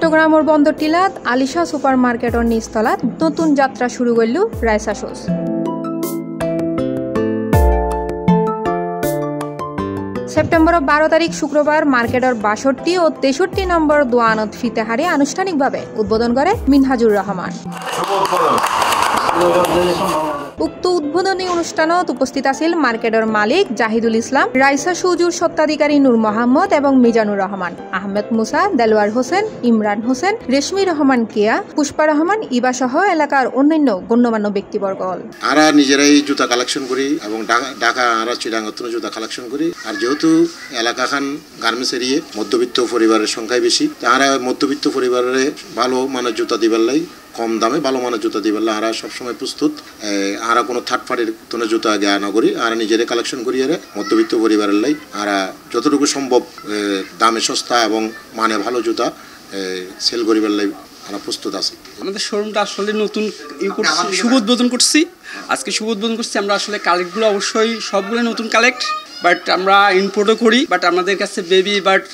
চট্টগ্রামের বন্দর টিলাত আলিশা সুপার মার্কেটের নিচতলাত নতুন যাত্রা শুরু করল রাইসা শুজ। সেপ্টেম্বর 12 তারিখ শুক্রবার মার্কেটের 62 ও 63 নম্বর দোয়ানত ফিতেহারে আনুষ্ঠানিকভাবে উদ্বোধন করে মিনহাজুর রহমান। উক্ত উদ্বোধনী অনুষ্ঠানত উপস্থিত আছিল মার্কেটের মালিক জাহিদুল ইসলাম, রাইসা শুজুর স্বত্বাধিকারী নূর মোহাম্মদ এবং মিজানুর রহমান, আহমেদ মুসা, দেলোয়ার হোসেন, ইমরান হোসেন, রেশমি রহমান কিয়া, পুষ্পা রহমান ইবা সহ এলাকার অন্যান্য গণ্যমান্য ব্যক্তিবর্গ। আমরা নিজেরাই জুতা কালেকশন করি এবং ঢাকা আমরা চিটাঙ্গত জুতা কালেকশন করি। আর যেহেতু এলাকা খান গার্মেন্টস এরিয়ে মধ্যবিত্ত পরিবারের সংখ্যায় বেশি, তারা মধ্যবিত্ত পরিবারের ভালো মানের জুতা দিবার লাই, কম দামে ভালো মানের জুতা দিবার লাই আমরা সবসময় প্রস্তুত। আমরা কোনো থার্ড পার্টির কোনো জুতা জ্ঞান না করি, আমরা নিজেরাই কালেকশন করি। মধ্যবিত্ত পরিবারের লাই আমরা যতটুকু সম্ভব দামে সস্তা এবং মানে ভালো জুতা সেল করিবার লাই আমরা প্রস্তুত আছি। আমাদের শোরুমটা আসলে নতুন শুভ উদ্বোধন করছি, আজকে শুভ উদ্বোধন করছি। আমরা আসলে কালেক্টগুলো অবশ্যই সবগুলো নতুন কালেক্ট, বাট আমরা ইম্পোর্টও করি। বাট আমাদের কাছে baby, but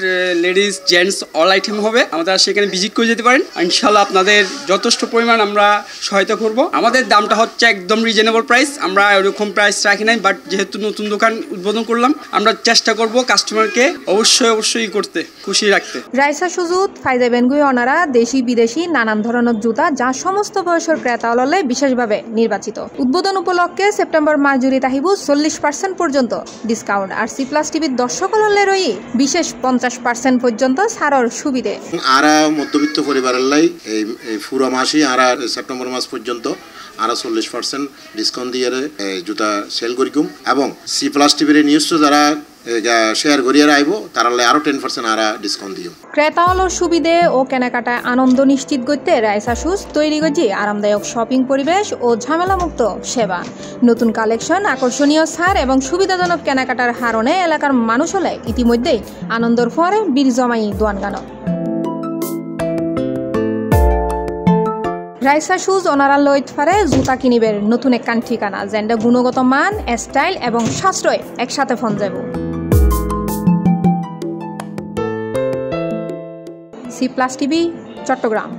ladies, gents all item হবে। আমাদের সেখানে ভিজিট করে যেতে পারেন। ইনশাল্লাহ আপনাদের যথেষ্ট পরিমাণ আমরা সহায়তা করব। আমাদের দামটা হচ্ছে একদম রিজনেবল প্রাইস, আমরা ওরকম প্রাইস রাখি নাই। বাট যেহেতু নতুন দোকান উদ্বোধন করলাম, আমরা চেষ্টা করব কাস্টমারকে অবশ্যই করতে, খুশি রাখতে। রাইসা সুজুত ফাইজাবেনগুই অনারা দেশি বিদেশি নানান ধরনের জুতা যা সমস্ত বয়সের ক্রেতা হলে বিশেষভাবে নির্বাচিত। উদ্বোধন উপলক্ষে সেপ্টেম্বর মাস জুড়ে তাহিবু 40% পর্যন্ত ডিসকাউন্ট। আর সি প্লাস টিভির দর্শক হলে রই বিশেষ 50% পর্যন্ত ছাড়ের সুবিধে। আরা মধ্যবিত্ত পরিবারের লাই এই পুরো মাসই আরা সেপ্টেম্বর মাস পর্যন্ত আরা 40% ডিসকাউন্ট দিয়ে জুতা সেল করিকুম। এবং সি প্লাস টিভির নিউজ যারা শেয়ার করিয়ে আইব তারা আরো 10% আরা ডিসকাউন্ট দিও। ক্রেতা হলোর সুবিধে ও কেনাকাটায় আনন্দ নিশ্চিত করতে রাইসা শুজ তৈরি করছে আরামদায়ক শপিং পরিবেশ ও ঝামেলামুক্ত সেবা। নতুন কালেকশন, আকর্ষণীয় ছাড় এবং সুবিধাজনক কেনাকাটার হারণে এলাকার মানুষ হলে ইতিমধ্যেই আনন্দর ফোয়ারে বীর জমাই দোয়ানগানো। রাইসা শুজ ওনারা লইত পারে জুতা কিনিবের নতুন একখান ঠিকানা, যেটা গুণগত মান, স্টাইল এবং সাশ্রয় একসাথে ফোন যাব। C plus TV, Chittagong.